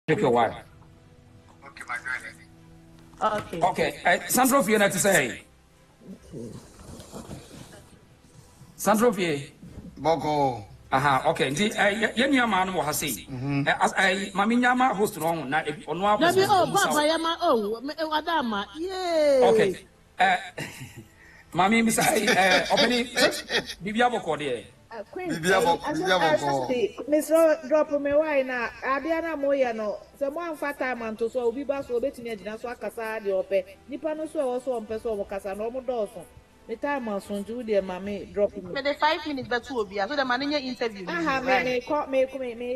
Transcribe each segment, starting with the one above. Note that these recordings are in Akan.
Take your wife. Okay, my brother. Okay. Okay. Sandro Fie na to say. Sandro Fie. Boko. Aha, okay. Ndi ye nua ma no wo ha sei. Mami nyama host no na ono a Baby, oh, Papa, Yama, oh, Adama, yay. Okay. Mami mi say openi bibia boko de. Bibia boko. Mr. Drop me why na Abiana Moya no. Someone fat time and to so be bass or betting agent so akasa de ope. Nipa no so also on person of Casa no more dawson. The time on soon to dear mammy drop me. The 5 minutes but 2 will be so the manager interview. I have me caught me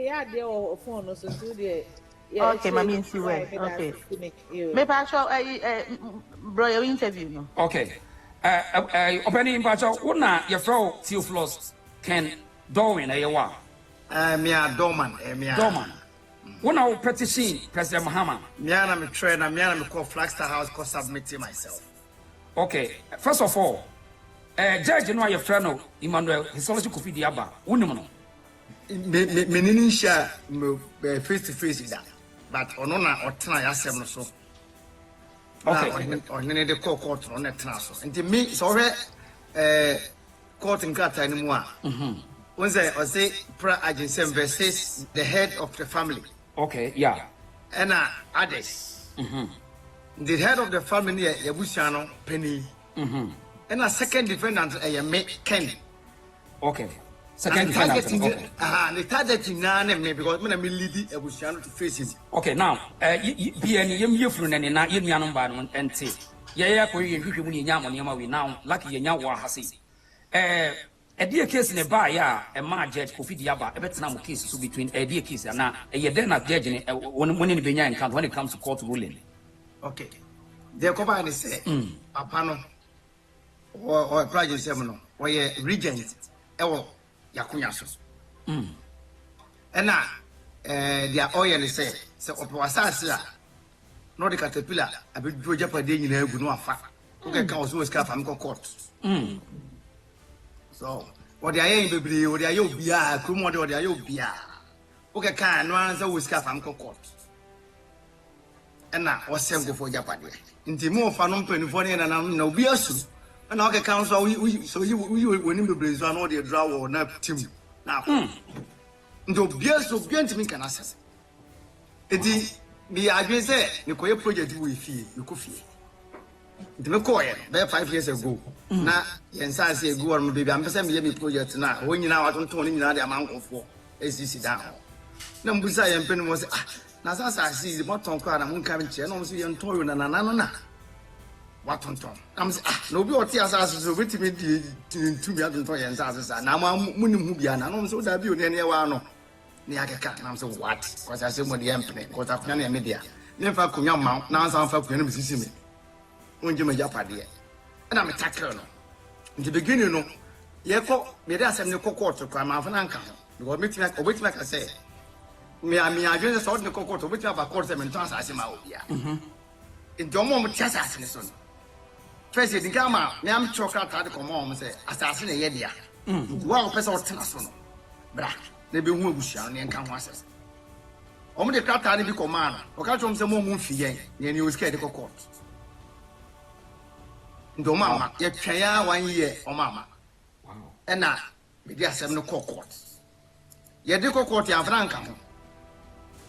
yeah there phone or so to the okay, mammy see where. Okay. Me pass bro your interview no. Okay. Openi mpacho una your fro Theophilus Ken Darwin ayewa. Me a Dorman, me a Dorman. Una o petition President Mahama. Me ana me trainer, me ana me call Flagster House cause submitting myself. Okay, first of all, Judge no your friend no Emmanuel Histology Kofi Diaba. Unimu no. Me nini share me face to face with that. But ono na otena yasem no so. Okay. On the court on the transfer. And to me, so court in Kata anymore. When I say pra agency versus the head of the family. Okay, yeah. And others. The head of the family, Yabushano, Penny. And a second defendant, a Ken. Okay. Second defendant. Okay. The targeting none because when I lead Yabushano to face it. Okay, now, be any you from any na you number and say, yeah, you when you yam on your now, lucky yawa hasi. A dear case in a bar, yeah, a man judge Kofi Diaba, a better number cases between a dear case and now a then not judging when in Benya account when it comes to court ruling. Okay. They come and say, a panel or a project seminal or a regent, or Yakunyaso. And now, their oil is say, so Opawasa, not the caterpillar, a bit Georgia Padin in a good one fat. Okay, cause no scarf and court. So, what they are in the or they are Yobia, Kumo or they are Yobia. Okay, can no answer with scarf and court. And now, what's same go for Japan? In the more fun on 24 and no beers. And okay, council, so you will in the blaze on all the draw or nap team. Now, no beers so bien to me can assess. It is the idea say, you call your project with fee, you could fee. The McCoy, there 5 years ago. Now, yes, I say, go on, baby, I'm the project now. When you now I don't turn in the amount of war, as you sit down. Number and Penny was, now, as I see the bottom card, I'm coming to and almost and toy and anana. What on Tom? I'm no be what tears us so with me to me and toy and as now I'm Munimubian, and also that you near one. Niaka, and I'm so what? Because I said, what the empty, because I've done a media. Never come your mouth, now I'm for Queen Mississippi. When you make up idea. And I'm a tacker. In the beginning, you know, you call me that's a court to come out of an anchor. You want me to make like I say. Me, I just saw the court, which have a court and trans as him out here. In the moment, just asking son. First, the gamma, Nam chocolate had to come home and say, assassin a yedia. Well, person of Tennyson. Bra, they be who shall and come once. Only the crowd had to be command, or catch on some more fee, and you will scare the court. Do mamma, yet Chaya 1 year, or mamma. And now, we just have no court. Yet the court, your frank.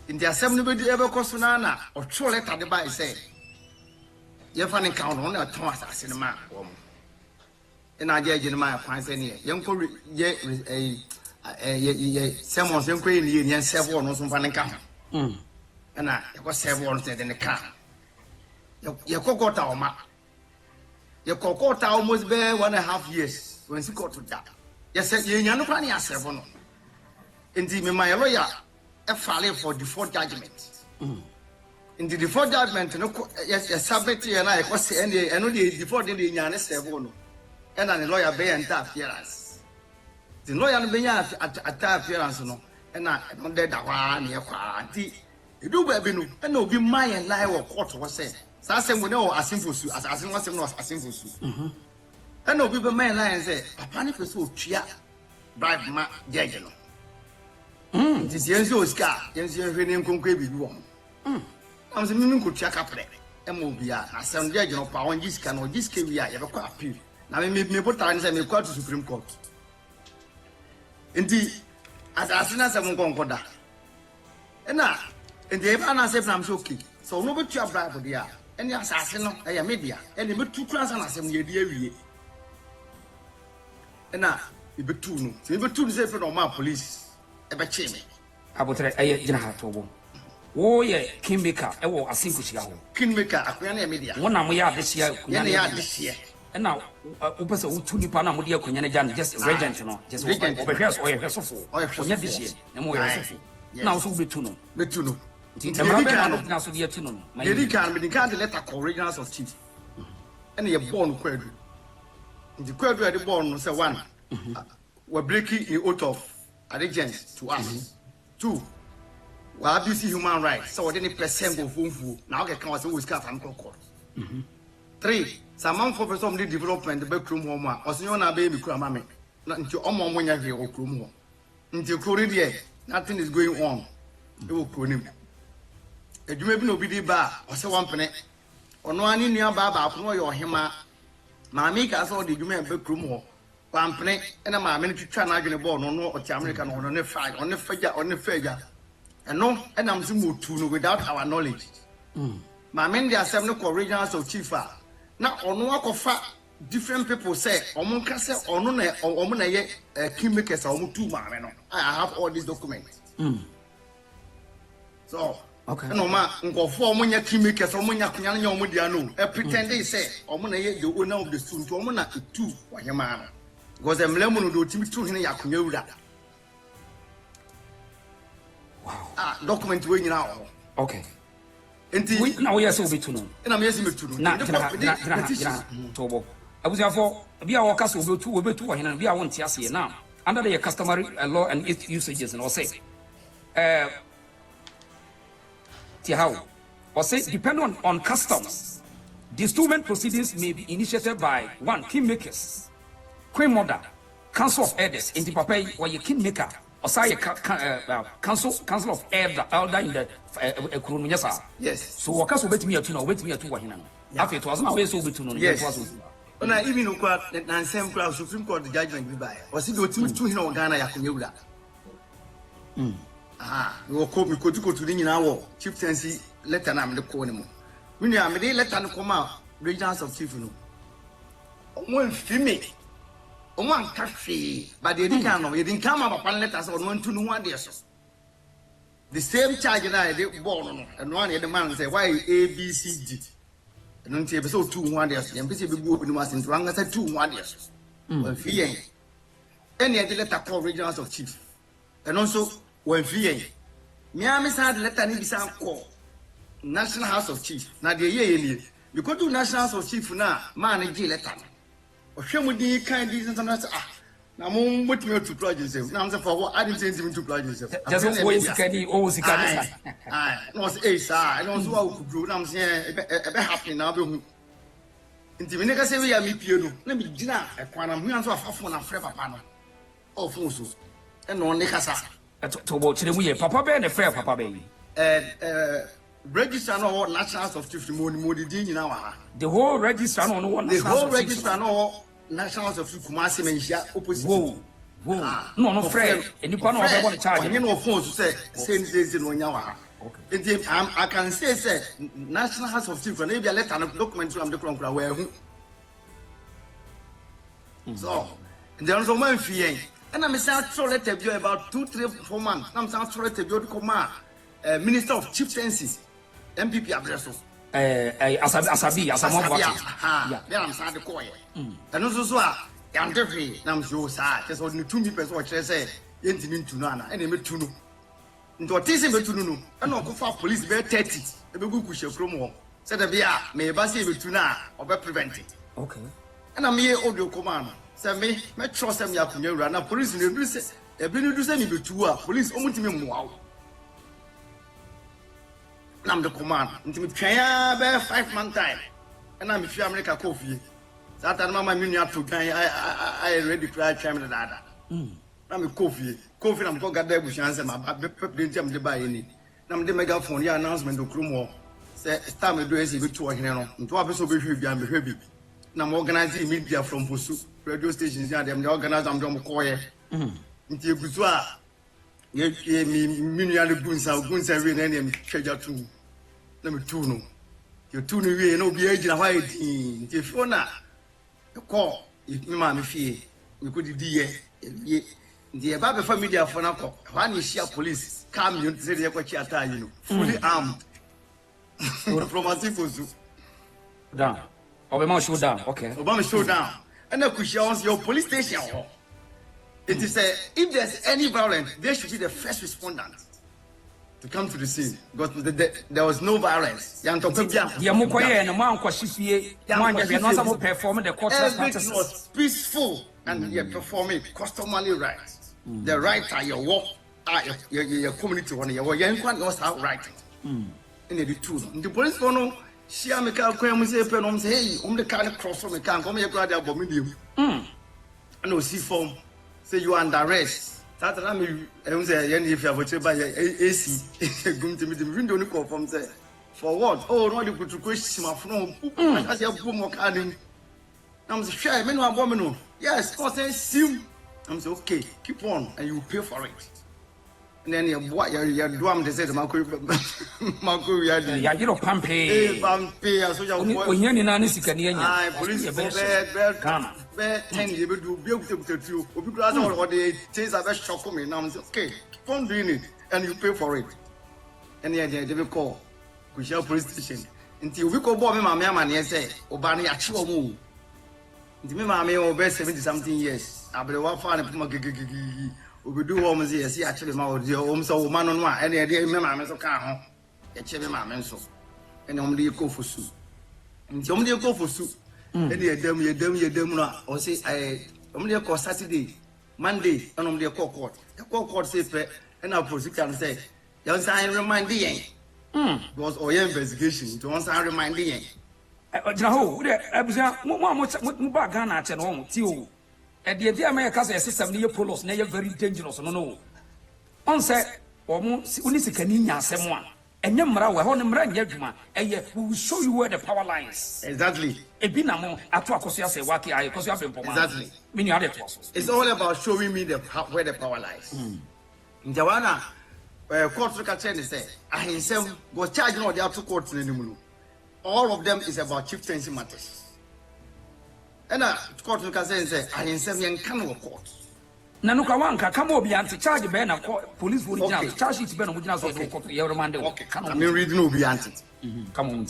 In the assembly, ever cost Nana or true letter the by say. You're finding count on a Thomas as in a man, woman. And I judge in my fine any young for someone's young queen, and several on some finding count. And I was several said in the car. Your cocoa ma. Your cocoa almost bear 1.5 years when she got to that. Yes, you're no planning as several. Indeed, my lawyer. A filing for default judgment. In the default judgment, yes, submit and I was and the default in the Yana Sevono. And the lawyer bear and appearance. The lawyer bear at appearance, no, and I don't dead one near quality. You do baby, and no be my and lie or court was said. Sassam will know as simple as I was not as simple. And no people may lie and say, a panic was so cheap. Bribe my judge. It is Yenzo Scar, Yenzo Renin Conquer. I'm saying you could check up there. MOBia, I sound judge of power on Jiscan or Jiskavia, ever quite appeal. Now, me put times and me quite to Supreme Court. Indeed, as soon as I'm going to go, and now, and the Evan said, I'm so key. So, no, but you are bribe for the air. And the assassin, I am media, and the two class and assembly, dear. And now, you be two, you be two separate on my police. Ever change me. I will try a general trouble. Oh, yeah, Kingmaker, I will assume Kingmaker, a media. One of my this year, this year. And now, Opus of Tunipana Mudia Kunyanajan, just regent, you know, just regent over here, or a vessel or this year, and more. Now, so be Tuno. Betuno. The American now, so the Tuno. My can be the can't let a corrigians of chief. And you're born query. The query at the born was a one. We're breaking the oath of allegiance to us. 2. Well, abuse human rights. So, any percent of whom now get comes always cut and court. 3. Some for some development the bedroom home or senior baby cramame. Not until almost when you have room home. Until Korea, nothing is going on. It will call him. A dream no be bar or so one penny. Or no one in your baba, or him. Mammy has all the human bedroom home. One penny and a man to try to born on no American on the fire, on the figure. And no, and I'm to without our knowledge. My men, there are 7 regions of Chifa. Now, on work of different people say, Omunkase, or no, or Omunaye, Kingmakers, or Mutu, I have all these documents. So, okay, no, ma, go for Munya Kingmakers, or Munya Kunyano Mudiano, a pretend they say, Omunaye, the owner of the student, Omuna, 2, or your man. Because I'm lemon do to 2 in Yakunyura. Wow. Document way now. Okay. Now we are so bit to know. And I'm using it to know. Tobo. I was therefore be our castle will 2 over 2 and be I want to now. Under the customary law and its usages and all say. How or say depending on customs, the instrument proceedings may be initiated by 1 kingmakers, queen mother, council of elders in the papa or your kingmaker. Or say council of elder in the Kurunyasa. Yes. So what can wait me to know, wait me to what after it was not always over to know. Yes. When I even look at the same crowd, Supreme Court judgment by, was it to him Ghana Yakunyuda? You will call me go to the Ninawa, Chief Tensi, let an am the corner. When you are made, let an come out, regions of Chifuno. One female. One cafe, but they didn't come up and let us on 1 to 1 day. The same charge and I did born, and one of the man say, why A, B, C, D? And until episode 2 1 days, and busy book in was in Ranga said 2 1 days. When fear any of the letter call regions of chief, and also when fear Miami's had letter need some call National House of Chief. Now the year you go to National House of Chief now, man, a letter. Or show me the kind of reasons and I say, now I'm with me to project him. Now I'm for what I didn't send him to project him. Just always can he always can. I was a sir, I don't know how to do. I'm saying, a bit happy now. Until we never say we are me, let me dinner at Panam. We answer half one and Freva Panama. Oh, Fonso. And no Nicasa. To watch the way Papa Bear and a fair Papa Baby. Register no National House of Chief Modi in our the whole register no one the whole register no National House of Chief Kumasi Mensia opposite. Whoa. No friend. And you can't want to charge. You know, phones to say same days in Wanyawa. Okay. I can say National House of Chief maybe a letter and document from the Crown where so there's a man feeling. And I'm saying so let you about 2, 3, 4 months. I'm saying so let you come Minister of Chieftaincy. MPP Abreso. Asabi. Yeah, I'm sad to call it. And also, I'm definitely, I'm so sad. Just only 2 people watch, I say, Yentin to Nana, and a to know. Into a teasing to know, and no for police bear 30. The Bugu promo. Said a beer, may I say to now or be prevented. Okay. And I'm here, audio command. Say me, my trust them Yakunya, and police in the business. A bill to send me to police almost me wow. I'm the command. Until we try 5-month time. And I'm sure America coffee. That time, Mamma Minia to I already tried Chairman Dada. I'm a coffee. I'm going to get there with chance and my pep didn't jump to buy any. nam de megaphone ya announcement okrumo say star me do esi be to ohene no nto abeso be hwe bia me hwe bi na mo organize media from Bosu radio stations ya dem organize am dem ko ye nti egusu a ye mi nua le gunsa we na ne me twaja tu na me tu no ye tu no we na obi agina hwa edi nti fo na ko me ma me fie me ko didi ye the Baba family of Fonako, one is sheer police, come you to say the Equachiata, you know, fully armed. From a simple down. Obama showdown, okay. Obama showdown. And the cushions your police station. It is if there's any violence, they should be the first respondent to come to the scene. Because there was no violence. Yamukoye and a man Kwashifie, Yaman performing the court was peaceful and you're performing customary rights. The right are your work, your community one, your young one was out right. In the two. The police don't know. She am a car, say, hey, the kind of cross from a can come here, grad about medium. I know, see form, say you are under arrest. That's what I mean. I say, if you have a by AC, going to meet the window call from there. For what? Oh, no, you could question my phone. I say, boom, or canning. I'm sure, men are woman. Yes, because I see. I'm saying, okay, keep on, and you pay for it. And then you're doing the same. Marco, you know, Pampe, so you're when you're in Anisika, I police bad 10 years to be able to do. Because all the things are very shocking me. Now I'm saying, okay, keep on doing it, and you pay for it. And then they will call Kushel police station. Until we call Bobby, my man, and say, Obani, actual move. The mammy over 70-something years. I be one fan of my we do almost here. See, actually, my home so man on one. Any idea, mamma, so can't a cherry mamma, so and only go for soup. And only go for soup. Any a dem, or say, I only a call Saturday, Monday, and only a court. The court says, and I'll proceed and say, young sign remind the was all your investigation. To once I remind the Jaho, what back Ghana at home, too. At the idea, my cousin system near Polos, near very dangerous, no. On set, almost Unisicania, someone, and Yamra, where Honor Yajuma, and yet we will show you where the power lines. Exactly. A binamo, at Akosua Waki, I Akosua Brempomaa. Exactly. Many other processes. It's all about showing me where the power lies. In Jawana, court secretary said, I himself was charging all the other courts in the moon. All of them is about chieftaincy matters. And court secretary said, I himself in Kano court. Nanukawanka, come over and charge Ben of police for the charge it Ben of Ujina. Okay, I mean, reading will be anti. Come on,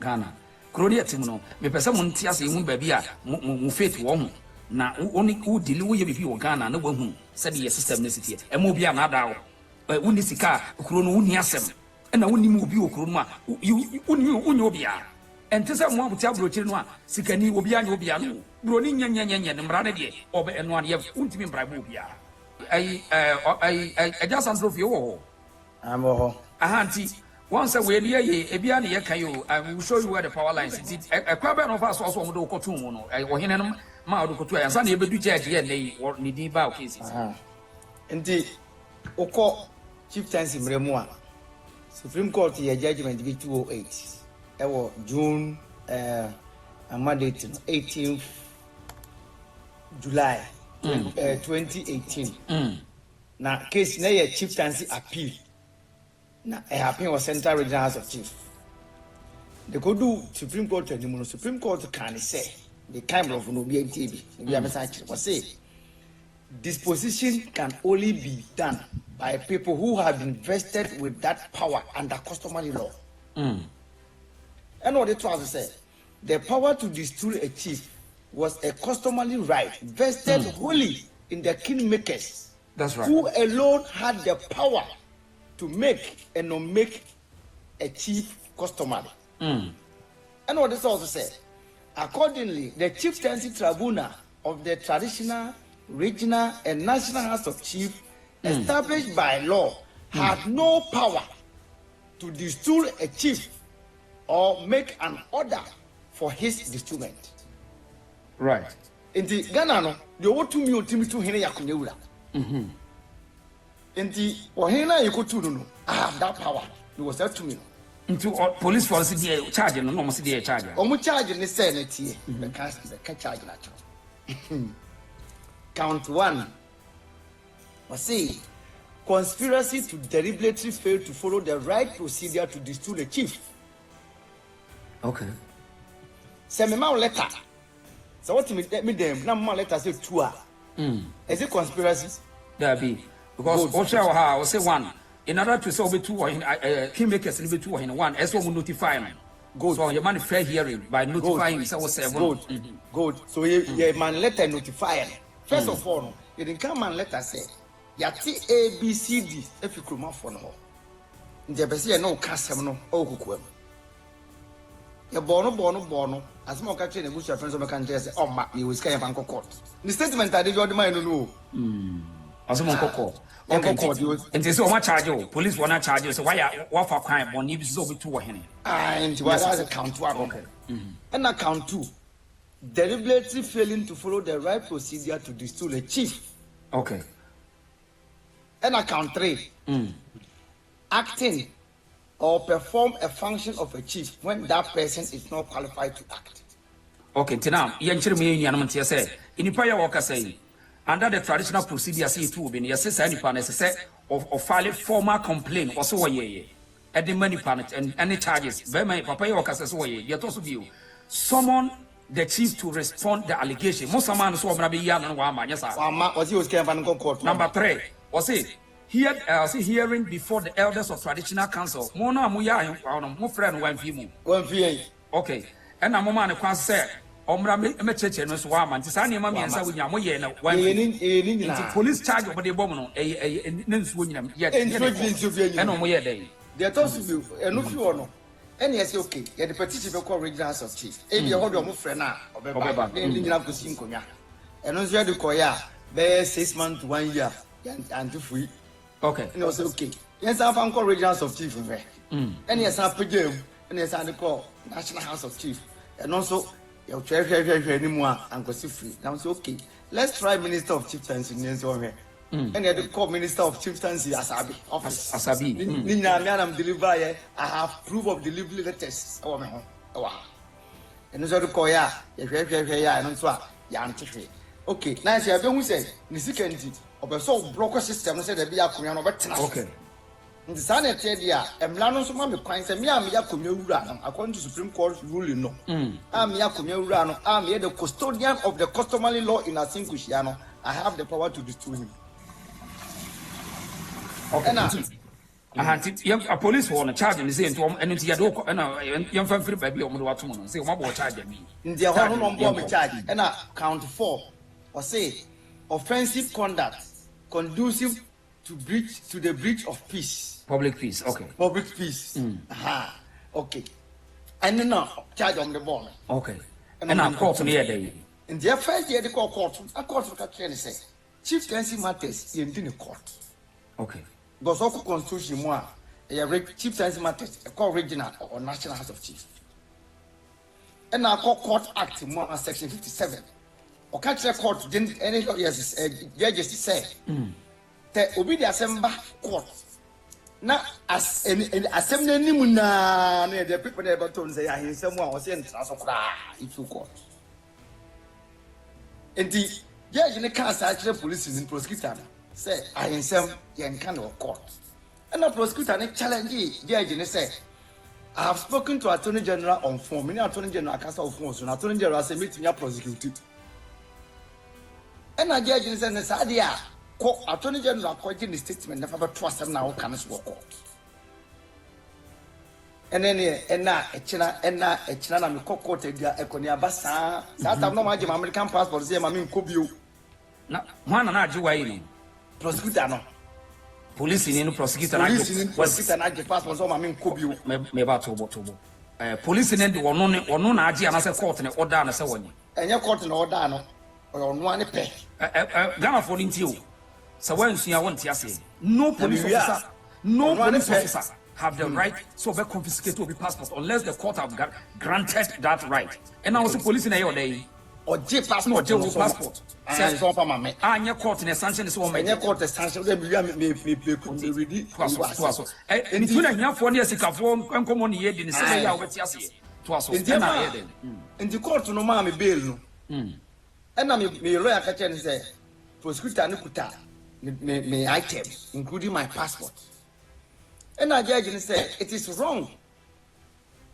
Ghana. Crodia Timono, me person Tias in Babia, Mufet Wong. Now, only who deal with you, Ghana, no one who said the system necessity, and Mobia Nadao, Unisika, Krono Uniasem, and I only move you, Kroma, you Unobia. And to some one tell Brutinwa, Sikani will be an Obiano, Brunin Yan and Brandy, over and 1 year, Untimin Bribubia. I just answer you. I'm all. Auntie, once a way near ye, a Biani Yakayo, I will show you where the power lines is. A carbon of us also would go to Mono, I will Hinam, Maudu, and Sunday, but do judge ye or Nidi Bow cases. Indeed, Oko Chieftaincy Brempomaa Supreme Court your judgment be 208. That was June Monday 18th July 2018. Now case na your chieftaincy appeal. Now it happened was Central Regional House of Chief. They could do Supreme Court and the Supreme Court can say the kind of no BMTB. We have a say disposition can only be done by people who have been vested with that power under customary law. And what the trial said, the power to destroy a chief was a customary right vested wholly in the kingmakers. That's right. Who alone had the power to make and not make a chief customary. And what this also said, accordingly, the chieftaincy tribunal of the traditional, regional, and national house of chief established by law had no power to destroy a chief or make an order for his destrument. Right. In the Ghana, no, the what to me to Hina Yakuneula. In the Ohina Yakutu, I have that power. It was up to me. Into police force dey charge no no say dey charge. Omo charge ni say na tie. The charge na cho. Count 1. I say conspiracy to deliberately fail to follow the right procedure to distill the chief. Okay. Say me ma letter. So what me them na ma letter say 2. Is it conspiracy? There be because Osha ha say 1 in order to say obe 2 or kingmakers be 2 or 1 as we notify him. Good. So your man fair hearing by notifying say what 7. Good. Good. So your man letter notify. First of all, you didn't come and letter say yati ABCD if you come for no. Nje be say no kasem no o kukuam. Ya bono as mo ka che na busu friends o me kan say o ma you was can bank court. The statement I did your mind no. As mo kokko. Okay. And say o ma charge you, police wanna charge you so why for crime money be so be 2 or hen. And what is count 1? Okay. And account 2. Deliberately failing to follow the right procedure to distill a chief. Okay. And account 3. Acting or perform a function of a chief when that person is not qualified to act. Okay, now, yanchiri me nyanam ntia say, inipa ya waka say, under the traditional procedure say it will be yes say nipa na say of file formal complaint or so ye. At the money planet and any charges. Be my papa ya waka say so ye. Ye to so be summon the chief to respond the allegation. Most man so na be yan no wa ma nyesa. Wa ma was he was can van court. Number 3. Was it hearing before the elders of traditional council. Mo na mo ya mo friend one fi mu. One fi. Okay. And na mo man kwan say omra me cheche no so wa ma nti sa ne ma miensa wo nya mo ye na one fi. Police charge obo de bom no na nsuo nyina ye. And mo ye dey. They told you enu fi wo no. And yes okay. Ye the petition be call regions of chief. E be hold your friend na obeba. Dey nyina ko si nkonya. Enu so ye de koya be 6 months to 1 year. And free. Okay. And also okay. Yes, I found call regions of chief. And yes, I pay them. And yes, I call National House of Chief. And also, your anymore and go see free. Now it's okay. Let's try Minister of Chieftaincy in here. And they call Minister of Chieftaincy Asabi office. Asabi. I'm deliver. I have proof of delivery letters. And also call ya. And also okay. Now I have been saying the so blocker system said that be a okay. In the Senate, Emlano so mama coins and me according to Supreme Court ruling. No, I'm Yakumurano, I'm here the custodian of the customary law in Asinkushiano. I have the power to destroy him. Okay, now a police warrant charging the same to and into your and young family baby or what to say one more charge me. In the home charge and count 4 or say offensive conduct conducive to the breach of peace. Public peace, okay. Public peace. Okay. And then now charge on the ball. Okay. And I'm court near day. In their first year they call court. A court can say chieftaincy matters in the court. Okay. Because of constitution more chieftaincy matters a call regional or national house of chiefs. And now call court act more section 57. Or catch the court didn't any judges say that will be the assembly court. Now, as assembly nimuna, the people there but say I hear someone was in it's court. And the judge in the case actually police in prosecutor say I in some kind of court. And the prosecutor challenge judge and say I have spoken to Attorney General on phone. Many Attorney General cast of phone, so Attorney General say meet me prosecuted. And I judge in the Sadia, Attorney General quoting the statement, never trust them now, can court. And then, and now, a China, I'm quoted the Econia Bassa. That I'm not my American passport, say, I mean, Kubu. Now, one and I do prosecutor, no. Police in prosecutor, prosecutor, and passport, so I mean, Kubu, me about to. Police in the one or no, I say court and order and so on. And your court and order, no. Or on one pay. Ghana for you. So when you want to say, no police officer, no police officer have the right to confiscate the passport unless the court have granted that right. And now the police in a day. or J passport, J passport. Says from Mame. And your court in a sanction is one. And your court is sanction. Then we ready. And if you have 4 years, you can form and come on here, didn't say, I was just in the court no mammy bail. And I may lawyer catch and say, prosecutor Nukuta, may items, including my passport. And I judge and say, it is wrong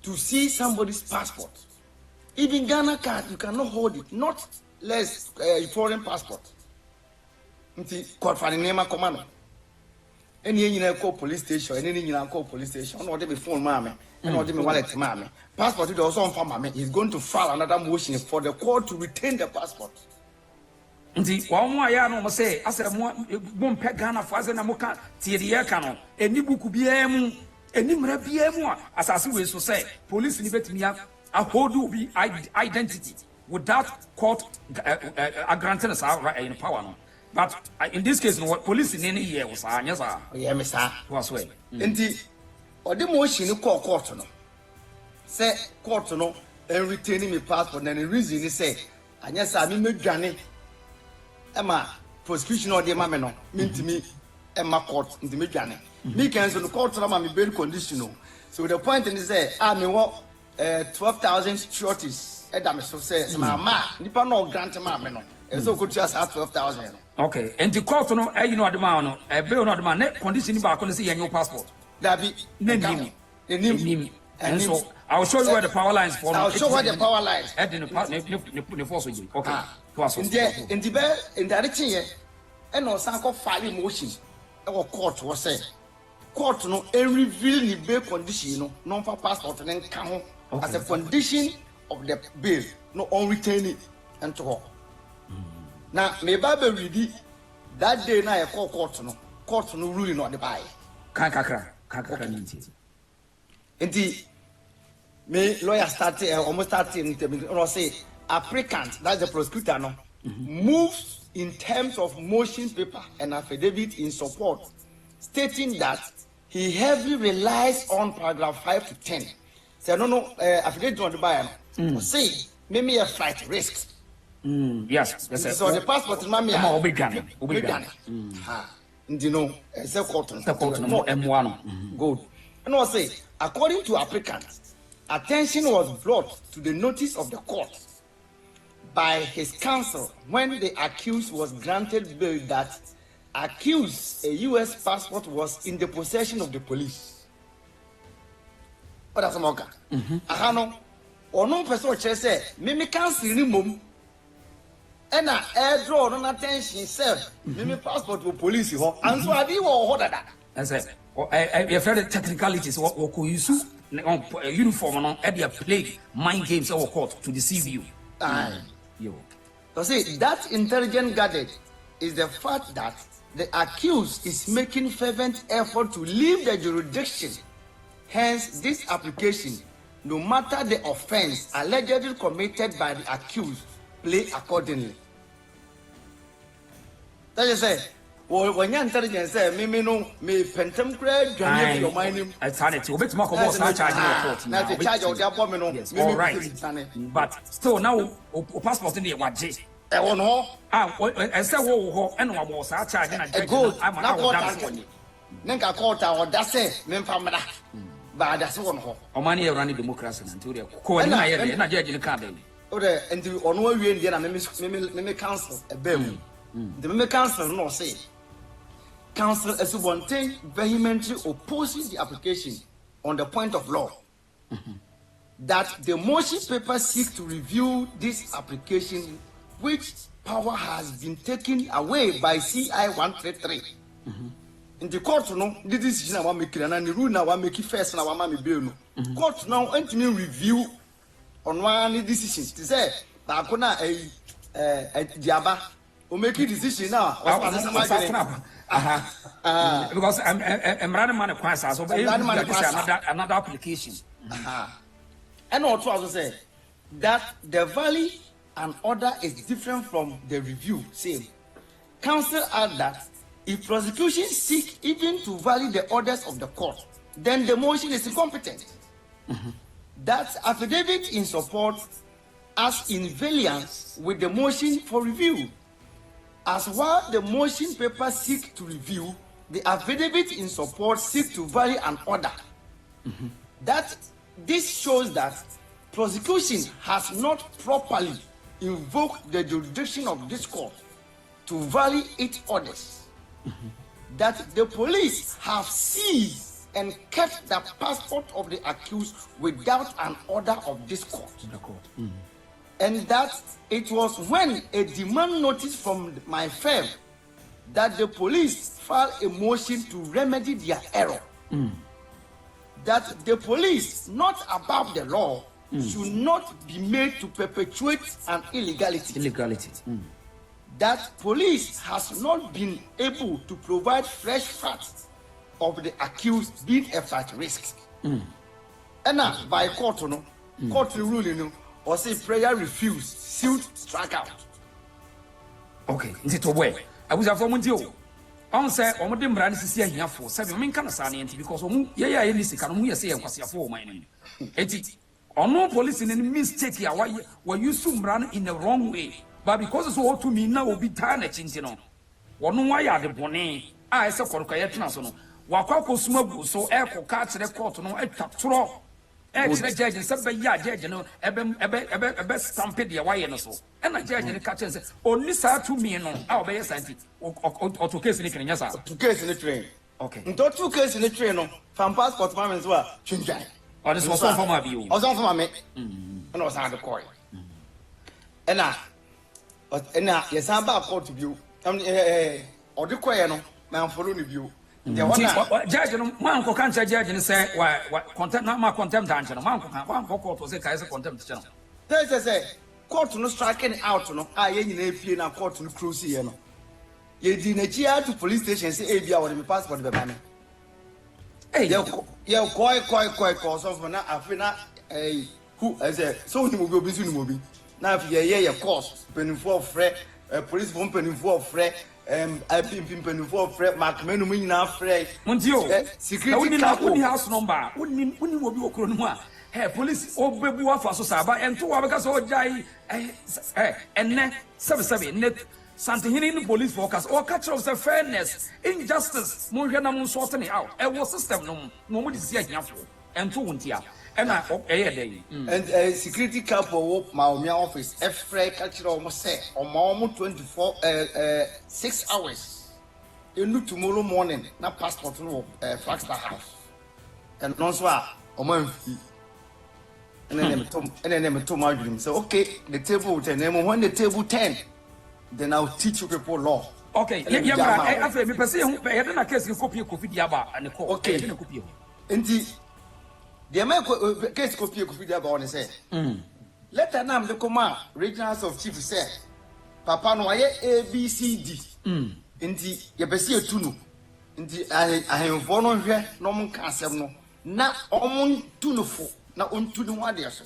to see somebody's passport. Even Ghana card, you cannot hold it, not less foreign passport. Court for the name of command. Any you call police station, any you call police station, not the phone mammy, and not the wallet mammy. Passport is also on mammy. He's going to file another motion for the court to retain the passport. Nti wa mo aya no mo say asere mo pɛ Ghana fo asere na mo ka tie de yaka no eni buku bia mu eni mra bia mu a asase we so say police ni betimi a hold be identity without court granting us in power no, but in this case no police ni any here was anya sa yeah me sa was way nti odi motion ni court no say court no and retaining my passport and the reason is say anya sa me medwane Emma prosecution or the mamma no mean to me Emma court in the medwane me can so the court na me bail conditional so the point is say me what 12,000 shorties edam so say ma nipa no grant ma me no so could just have 12,000 okay and the court no you know the man no bail no the man net condition ba ko say your passport that be name and so I'll show you where the power lines fall. I'll show where the power lines. The force again. Okay. In the direction here, and also I file motion. Our court was say, court no reveal the bail condition no for passport and then come as a condition of the bail no on retain it and to her. Now me Bible read that day na I call court no ruling on the buy. Kakra. Indeed. Me lawyer started almost starting to say applicant, that's the prosecutor no, moves in terms of motion paper and affidavit in support, stating that he heavily relies on paragraph 5 to 10. Say no affidavit on the buyer no. Say maybe a flight risks. Yes. So the passport is mammy. You know, say court no M1. Good. And I say according to applicant. Attention was brought to the notice of the court by his counsel when the accused was granted bail that accused a U.S. passport was in the possession of the police. What does Moka? Ahano, or no person say, Mimi counsel mum, and I air draw on attention, sir. Mimi passport to police, and so I did what that. I said, I felt technicalities or use. Uniform on they play mind games or court to deceive you. So see that intelligent gadget is the fact that the accused is making fervent effort to leave the jurisdiction. Hence, this application, no matter the offense allegedly committed by the accused, play accordingly. That is it. Well, when you're intelligent, say, me pentem cred, your mind. I started to bit more about charging now the charge of the abominable. All right. But still, now, passport in the what J. I said, and I was charging a good. I'm not going to court or that's it, Mempamada. But that's one hole. Or money running democracy until they're calling my judge in the car. And the on one way, Mimi counsel a bill. The Mimi counsel no say. Counsel as one thing vehemently opposes the application on the point of law that the motion paper seeks to review this application, which power has been taken away by CI 133. In the court, no, this decision I want make and the rule now I make it first now I want me bill. Court now entering review on one decision. To say that a diaba will make a decision now. Because I'm running man across so another application. And also say that the value and order is different from the review. Same. Counsel add that if prosecution seek even to value the orders of the court, then the motion is incompetent. That affidavit in support as in valiance with the motion for review. As while the motion paper seek to review, the affidavit in support seek to vary an order. That this shows that prosecution has not properly invoked the jurisdiction of this court to vary its orders. That the police have seized and kept the passport of the accused without an order of this court. And that it was when a demand notice from my firm that the police filed a motion to remedy their error. That the police, not above the law, should not be made to perpetuate an illegality. That police has not been able to provide fresh facts of the accused being a flight risk. And now, by court ruling, or say prayer refused, suit struck out. Okay, nti to boy. Abusua mo nti o. On say omo de mra ne sisi ahiafo. Sabi o menka na sa ne nti because omo ye ya ni sika no mo ye say enkwasiafo o man ne. Eti ono police ni mistake ya wa use mra no in the wrong way. But because so what to me na obi ta na chinti no. Wono wa ya de bone a ese korokaye tena so no. Wakwa kosuma gu so e ko ka kire court no atwatoro. Extra judge say be ya judge no ebe stamp de waye no so. E na judge ni ka chen say oni sa to me no a obeye santi o case ni kenya sa. To case ni train. Okay. Ndo two case ni train no from passport man so a twinjan. O this was from my view. O from me. And o san de court. And na yes aba court view. O de koye no na follow ni view. Judge no man ko kan judge ni say wa contempt na ma contempt dan no man ko kan court say kai say contempt channel. Say court no striking out no a ye nyina efie na court no close here no. Ye di na chia to police station say e bia wo the passport be ba me. Hey, ye koi so for na afina who as so ni mo bi obi su ni mo bi. Na afi ye course penifo frɛ police from penifo frɛ I pin for Fred Mark Menumina Fred Montio security house number wouldn't will be okronuma. Hey, police or baby for Saba and two because all jai and net 77 net something in the police focus or catch of the fairness, injustice, Munganam sorting out. A war system no one is yet and two wintia. And I day. And security couple my office every culture almost say on almost 6 hours. You look tomorrow morning, not passport no Flagstaff house. And non so on my feet. And then to my dream. So okay, the table 10. And when the table 10, then I'll teach you people law. Okay, yeah, after me person I had a case you copy diaba and the okay. And the American case copy about and say, let her name the command, regionals of chief say, Papa no A B C D. Inti yebesi etunu. Inti ahemfo no hwe no mon kasem no na omon tunufo na ontunu wade so.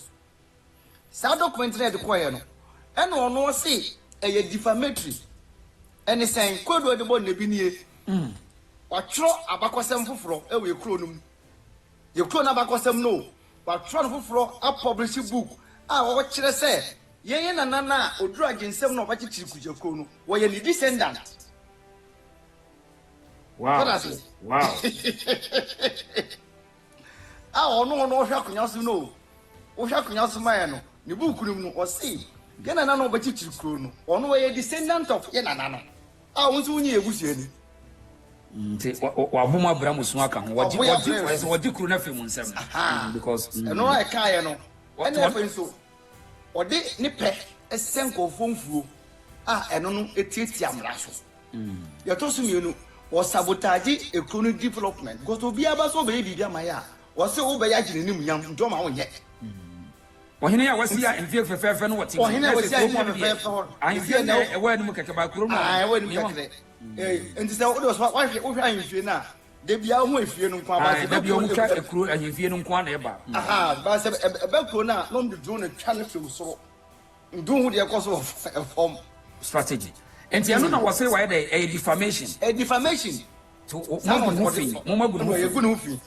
Sa document na de koye no. Eno ono se eye defamatory. Ene sen kodo de bo na bi nie. Watro abakosem foforo e we kro no mu. You clone about some no, but try for a publishing book. I watch it say, Ye na nana or drag in 7 of what you could where you descendant. Wow. Wow. Oh, no, shall know. O shall man, the book room or see. Get a nano but you crono, or no way a descendant of Yenana. I was only a bush. Wabuma Brempomaa Abusua what you could have him because no I can't know. What happened so? Or they nip a senko phone flu. And no, a titiam rash. You're tossing you or sabotage a chronic development. Go to be about so baby, Maya, or so obey in young drama yet. Well, here was here and feel for fair friend what he was here. I feel no a word look about Kuruma. I wouldn't look at it. And this was what wife you now. They be out with you, no quality. A crew and you feel no quantity about. Aha, but a Belcona, long the drone and channel to so do the course of form strategy. And the other was say why a defamation. A defamation to Mama good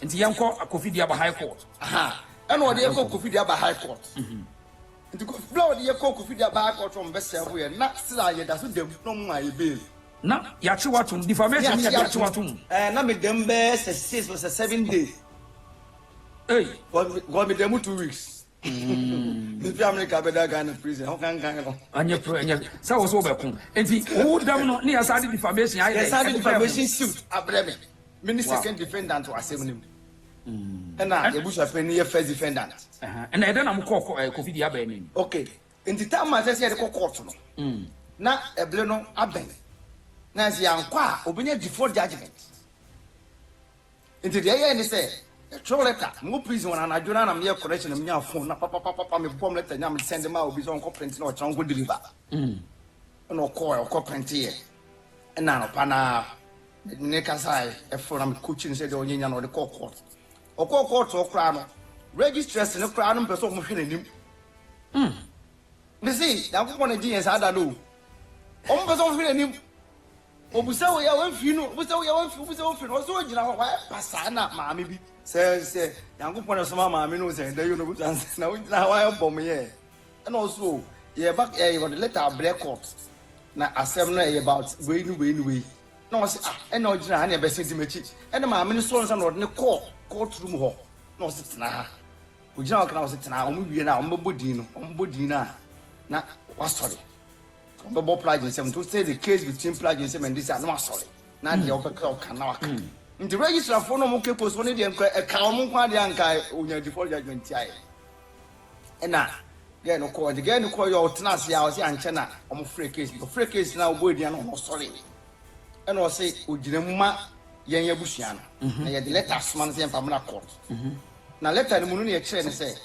and the young court a coffee by High Court. Aha, and what they call coffee by High Court. Into blow the cocoa feed back or from Bessel, we are not still I that's what they don't my bill. Na yachiwatum defamation yachiwatum. And I made them best 6 was a 7 days. Hey, God me them 2 weeks. The family cabeda guy in prison. How can I? And your so was overcome. And the who don't near side defamation. I started defamation suit at Bremen. Many second defendant was 7. And now the Bush of Penny first defendant. And I don't know Kofi Diabe. Okay. In the time I said the court. Now a bleno aben. Now the Anqua obey before judgment. Into the end, say. Troll letter, more prison and I do not have mere correction of your phone. Papa, me bomb letter, and send them out with on conference or tongue good deliver. No coil or corporate here. And now, Pana, Nekasai, a forum coaching said, or Union or the court. Or court or crown. Registrars in a crown person of him. You see, that one of the years I don't know. Almost all him. Obusa we are you know, we also you know why pasana mammy say Yankupon some mammy knows and the universe now why bomb here. And also, yeah, back here on the letter of black court. Now assembly about way. No, and no, I never sent him a cheat. And the mammy sons and the courtroom hall. No, sit now. We don't know sit now, we now, Bodina. Now, what's sorry. Bobo Plagin to say the case between Plagin and this are not sorry. Now the upper clock cannot. In the register for no more was only a calm guy when you default judgment. And now, get no call again to call your tenacity house and China on free case. The free case now would be no sorry. And I'll say, Ujinema Yanya Bushian. And yet the letter summons them from court. Now let the Mununi exchange and say,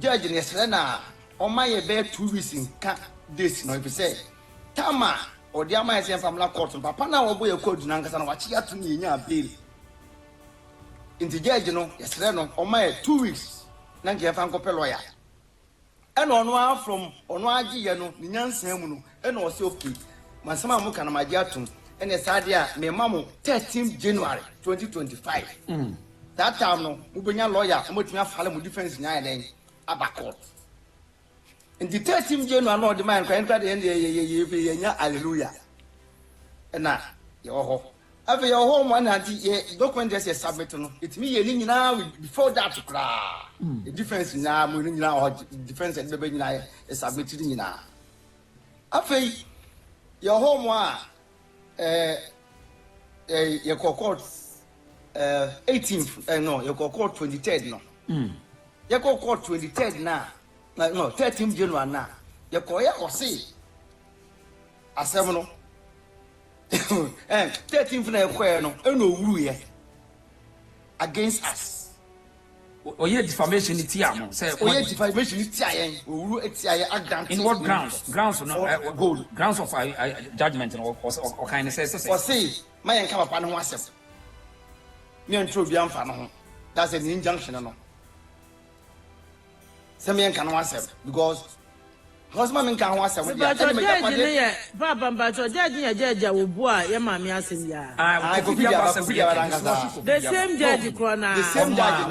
Judge in Yesrena, on my bed 2 weeks in this, no, if you say, Tama or the Amazon from La Court, Papa now will code Nangas and watch you to me in your bill. In the judge, you know, yes, on my 2 weeks, Nanki Fanco Peloya. And on one from Onaji, you know, Nyan Samuno, and also okay. Masama Mukana Majatum, and a Sadia, me Mamu, 13th January 2025. That time, no, Ubina lawyer, and what you have fallen with defense in Ireland, Abacot. In the 13th January, no, the man can cut the end, hallelujah. And now, your home. After your home, one had the document as a submit. It's me now before that to cry. The difference now, moving now, or defense at the beginning, is submitted in now. After your home, your court 18th, no, your court 23rd, no. Your court 23rd now. No, 13th January now. You call it or say a 7 and 13th no, no rule against us. Or yet defamation in Tiamo. Say, oh, yes, defamation is Tian, who in what grounds? Grounds of gold, grounds of judgment or kind of says, or say, my come upon myself. Me and Trobian Fano. That's an injunction, no. Semian can answer because husband can answer with Papa, judge, Ubua, Yamami Asia. I could be the same judge, the same judge.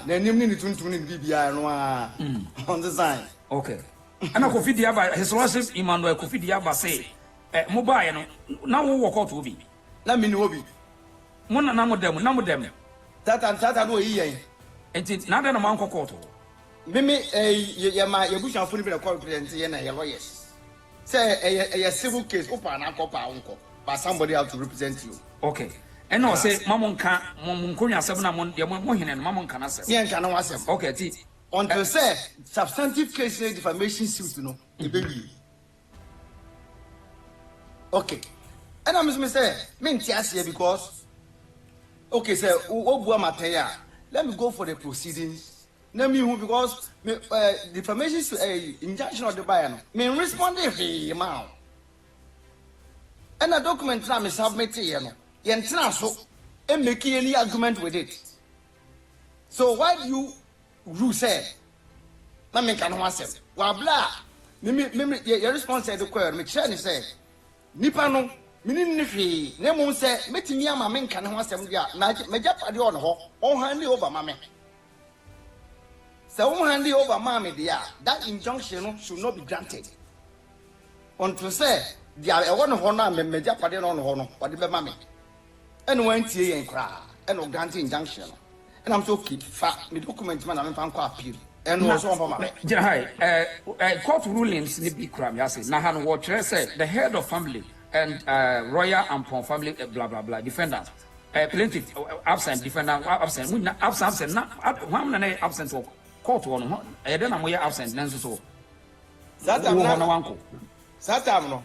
The name need to BBI on the sign. Okay. And I could feed the other, his lordship Emmanuel could feed the other say, mobile, now we walk out to be. Let me know. One number them. That and that, I know here. And it's not an amount of court. Mimi, your bush and fully confident in a lawyers. Say a civil case open uncle, but somebody else to represent you. Okay. And no say, Mamon can't, Monconia 7 among your Mohin and Mamon can answer. Yeah, can answer. Okay, until say substantive case defamation suit, you know, baby. Okay. And I'm Mr. Say, Mintias here because, okay, sir, Obua Matea. Let me go for the proceedings. Let me move because defamation injunction of the buyer. Me respond if he amount. And a document now is submitted here. You so and make any argument with it. So why do you say? Let me can answer. Well, blah. Your response to the question. Me say, Nipano. Meaning, Nemo say, meeting me, my men can answer. Major party on her, or hand over, mamma. So woman hand over mommy there, that injunction should not be granted. Until say there are one honor and major party on honor, but the mammy. And went here and cry, and no grant injunction. And I'm so keep fat, the document man and found appeal. And was one for my court rulings need be crime. Yes, Nahan Watcher said the head of family and royal and family, blah blah blah, defendant. Plaintiff absent, defendant absent. Absent, not one absent of court one. I don't know absent. So that time no.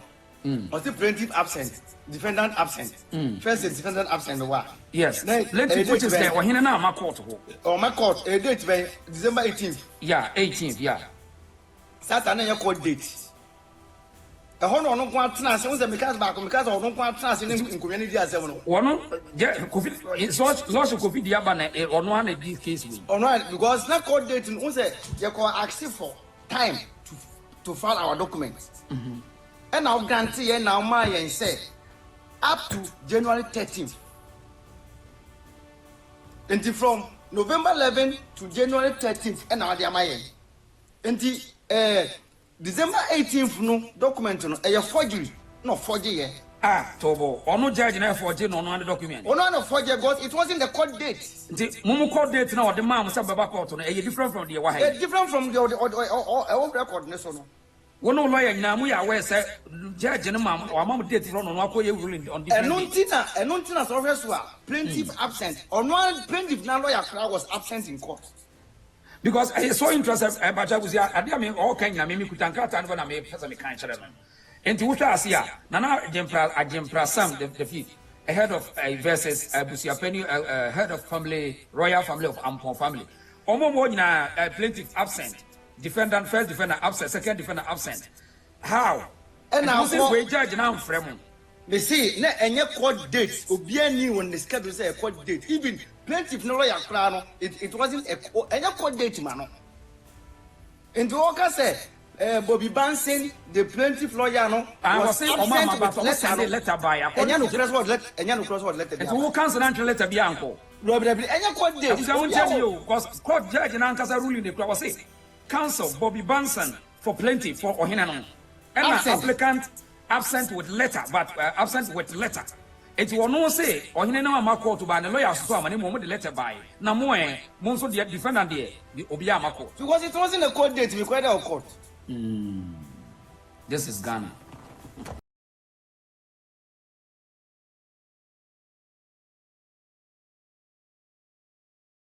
Was the plaintiff absent, defendant absent. First the defendant absent. What? Yes. Plaintiff which is there. Or here now my court. Or my court. A date by December 18th. Yeah, 18th. Yeah. Saturday your court date. The whole no one trans was the because back because of no one trans in community as well. One, it's lost of COVID Yabana on one of these cases. Or not, because not court date in Unse, you can ask for time to file our documents. And I'll guarantee and now my and say up to January 13th. And from November 11th to January 13th, and now they are my and the December 18th no document no a forgery no forgery Tobo or no judge na forgery no no document no forgery because it wasn't the court date the mumu court date now the man say baba court no e different from the why different from the old record no so no one no lawyer na mu ya we say judge no mam o mam date no no akoye ruling on different enuntina so reso plaintiff absent or no plaintiff na lawyer was absent in court. Because I saw interested about Abusua. I mean, all Kenya, me kutanka tan na me person me kan chere no. Enti wo hwa ase a Nana Ajempra Sam the fifth, a head of versus Abusua Panying, head of family, royal family of Ampon family. Omo mo nyina plaintiff absent, defendant first defendant absent, second defendant absent. How? And now we judge now frame. They say na enye court date obi ani on the schedule say a court date even plaintiff no lawyer kra no it wasn't enye court date ma no and Puyaka say Bobby Bansen the plaintiff lawyer no was absent with letter by enye no crossword letter and who cancel that letter bi anko enye court date I won't tell you because court judge na ankasa ruling the was say cancel Bobby Bansen for plaintiff for ohina no and applicant absent with letter, but absent with letter. It will no say, or he never mark to buy the lawyer, so I'm the letter by. Now, more, Monso the defendant there, the Obiama court. Because it wasn't a court date, we quite our court. This is Ghana.